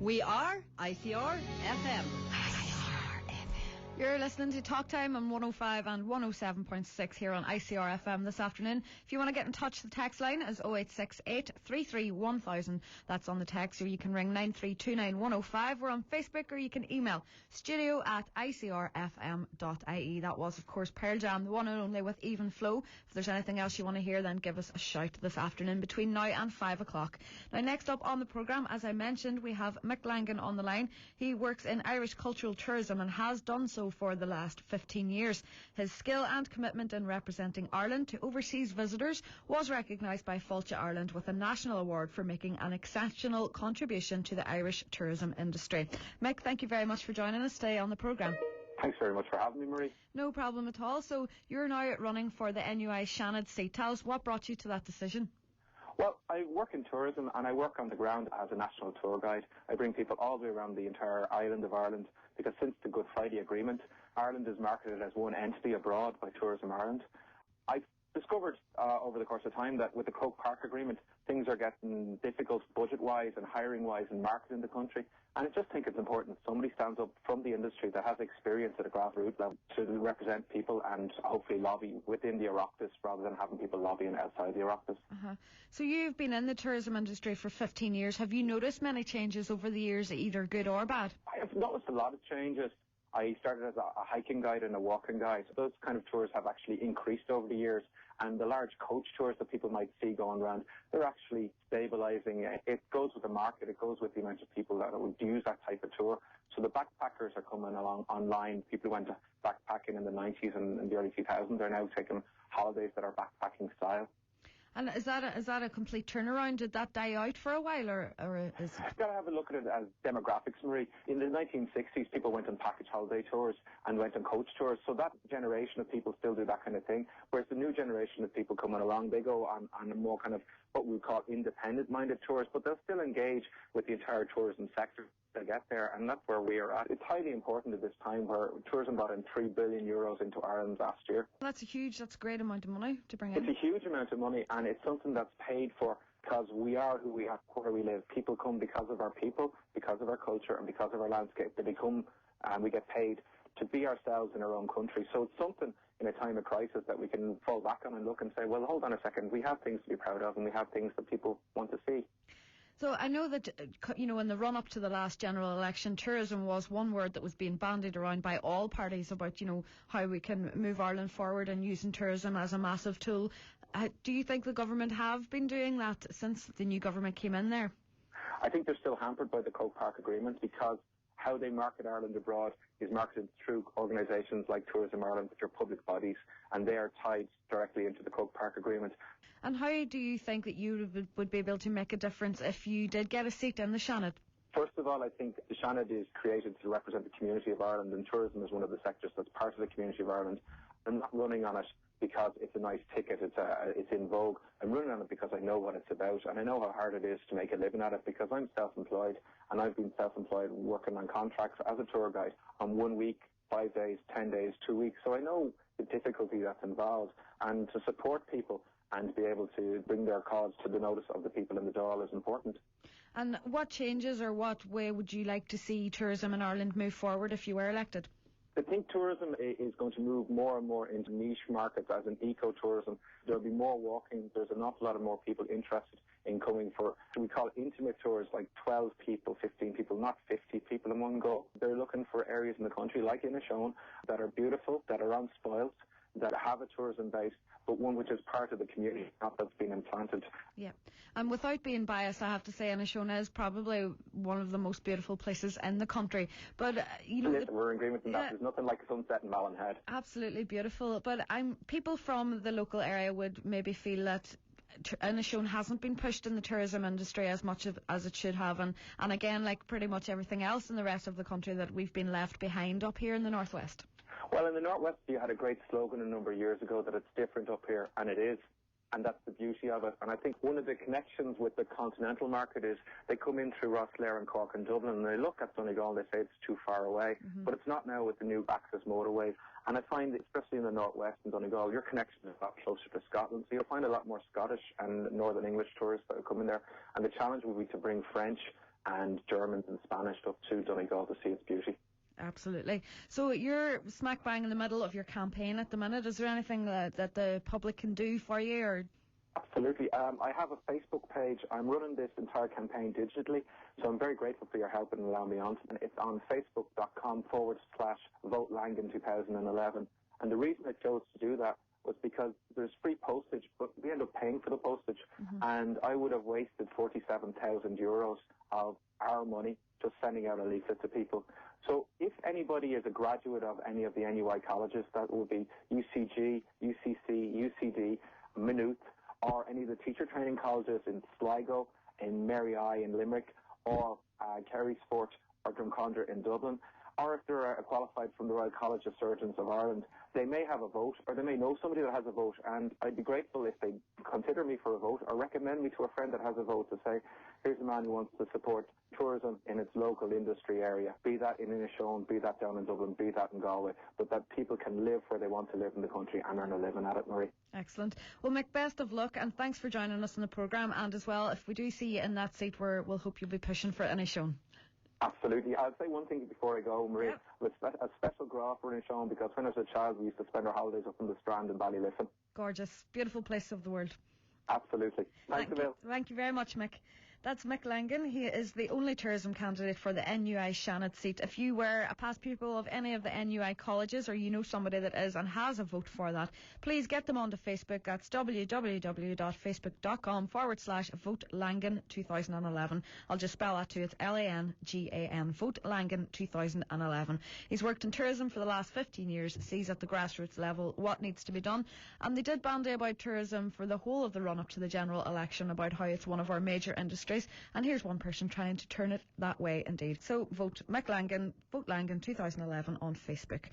We are ICR FM. You're listening to Talk Time on 105 and 107.6 here on ICR FM this afternoon. If you want to get in touch, the text line is 0868 33 1000. That's on the text, or you can ring 9329105. We're on Facebook, or you can email studio@icrfm.ie. That was, of course, Pearl Jam, the one and only, with Even Flow. If there's anything else you want to hear, then give us a shout this afternoon between now and 5 o'clock. Now, next up on the programme, as I mentioned, we have Mick Langan on the line. He works in Irish cultural tourism and has done so for the last 15 years. His skill and commitment in representing Ireland to overseas visitors was recognised by Fáilte Ireland with a national award for making an exceptional contribution to the Irish tourism industry. Mick, thank you very much for joining us today on the programme. Thanks very much for having me, Marie. No problem at all. So you're now running for the NUI Shannon seat. Tell us what brought you to that decision. Well, I work in tourism and I work on the ground as a national tour guide. I bring people all the way around the entire island of Ireland, because since the Good Friday Agreement, Ireland is marketed as one entity abroad by Tourism Ireland. I've discovered over the course of time that with the Croke Park Agreement, things are getting difficult budget-wise and hiring-wise and marketing the country. And I just think it's important somebody stands up from the industry that has experience at a grassroots level to represent people and hopefully lobby within the Oireachtas rather than having people lobbying outside the Oireachtas. So you've been in the tourism industry for 15 years. Have you noticed many changes over the years, either good or bad? I have noticed a lot of changes. I started as a hiking guide and a walking guide. So those kind of tours have actually increased over the years. And the large coach tours that people might see going around, they're actually stabilising. It goes with the market. It goes with the amount of people that would use that type of tour. So the backpackers are coming along online. People who went to backpacking in the 90s and the early 2000s are now taking holidays that are backpacking style. And is that a complete turnaround? Did that die out for a while, or is it? You've got to have a look at it as demographics, Marie. In the 1960s, people went on package holiday tours and went on coach tours. So that generation of people still do that kind of thing. Whereas the new generation of people coming along, they go on a more kind of what we call independent-minded tours, but they'll still engage with the entire tourism sector to get there, and that's where we are at. It's highly important at this time where tourism brought in €3 billion into Ireland last year. That's a great amount of money to bring in. It's a huge amount of money, and it's something that's paid for because we are who we are, where we live. People come because of our people, because of our culture, and because of our landscape. They become, and we get paid to be ourselves in our own country. So it's something in a time of crisis that we can fall back on and look and say, well, hold on a second, we have things to be proud of and we have things that people want to see. So I know that, in the run-up to the last general election, tourism was one word that was being bandied around by all parties about, how we can move Ireland forward and using tourism as a massive tool. Do you think the government have been doing that since the new government came in there? I think they're still hampered by the Croke Park Agreement because how they market Ireland abroad is marketed through organisations like Tourism Ireland, which are public bodies, and they are tied directly into the Croke Park Agreement. And how do you think that you would be able to make a difference if you did get a seat in the Seanad? First of all, I think the Seanad is created to represent the community of Ireland, and tourism is one of the sectors that's part of the community of Ireland. I'm not running on it because it's a nice ticket, it's in vogue. I'm running on it because I know what it's about, and I know how hard it is to make a living at it because I'm self-employed, and I've been self-employed working on contracts as a tour guide on 1 week, 5 days, 10 days, 2 weeks. So I know the difficulty that's involved, and to support people and be able to bring their cause to the notice of the people in the Dáil is important. And what changes or what way would you like to see tourism in Ireland move forward if you were elected? I think tourism is going to move more and more into niche markets as in eco-tourism. There'll be more walking. There's an awful lot of more people interested in coming for, we call intimate tours, like 12 people, 15 people, not 50 people in one go. They're looking for areas in the country, like Inishowen, that are beautiful, that are unspoilt, that have a tourism base, but one which is part of the community, not that's been implanted. Yeah, and without being biased, I have to say Inishowen is probably one of the most beautiful places in the country. But we're in agreement on that. There's nothing like a sunset in Mallinhead. Absolutely beautiful. But people from the local area would maybe feel that Inishowen hasn't been pushed in the tourism industry as much as it should have, and again, like pretty much everything else in the rest of the country, that we've been left behind up here in the northwest. Well, in the northwest, you had a great slogan a number of years ago that it's different up here, and it is. And that's the beauty of it. And I think one of the connections with the continental market is they come in through Rosslare and Cork and Dublin, and they look at Donegal and they say it's too far away. But it's not now with the new access motorway. And I find, especially in the northwest and Donegal, your connection is a lot closer to Scotland. So you'll find a lot more Scottish and Northern English tourists that are coming there. And the challenge will be to bring French and Germans and Spanish up to Donegal to see its beauty. Absolutely. So you're smack bang in the middle of your campaign at the minute. Is there anything that the public can do for you? Or? Absolutely. I have a Facebook page. I'm running this entire campaign digitally, so I'm very grateful for your help and allowing me on. And it's on facebook.com/Vote Langan 2011. And the reason I chose to do that was because there's free postage, but we end up paying for the postage. And I would have wasted 47,000 euros of our money just sending out a leaflet to people. So if anybody is a graduate of any of the NUI colleges, that would be UCG, UCC, UCD, Maynooth, or any of the teacher training colleges in Sligo, in Mary I in Limerick, or Kerrysport or Drumcondra in Dublin, or if they're qualified from the Royal College of Surgeons of Ireland, they may have a vote, or they may know somebody that has a vote, and I'd be grateful if they consider me for a vote or recommend me to a friend that has a vote to say, here's a man who wants to support tourism in its local industry area, be that in Inishowen, be that down in Dublin, be that in Galway, but that people can live where they want to live in the country and earn a living at it, Marie. Excellent. Well, Mick, best of luck, and thanks for joining us in the programme, and as well, if we do see you in that seat, we'll hope you'll be pushing for Inishowen. Absolutely. I'll say one thing before I go, Marie. Yep. A special graph for Inishowen, because when I was a child, we used to spend our holidays up in the Strand in Ballyliffin. Gorgeous. Beautiful place of the world. Absolutely. Thank you. Thank you very much, Mick. That's Mick Langan. He is the only tourism candidate for the NUI Shannon seat. If you were a past pupil of any of the NUI colleges, or you know somebody that is and has a vote for that, please get them onto Facebook. That's www.facebook.com/Vote Langan 2011. I'll just spell that to you. It's LANGAN. Vote Langan 2011. He's worked in tourism for the last 15 years, sees at the grassroots level what needs to be done. And they did bandy about tourism for the whole of the run-up to the general election, about how it's one of our major industries. And here's one person trying to turn it that way indeed. So vote Mick Langan, Vote Langan 2011 on Facebook.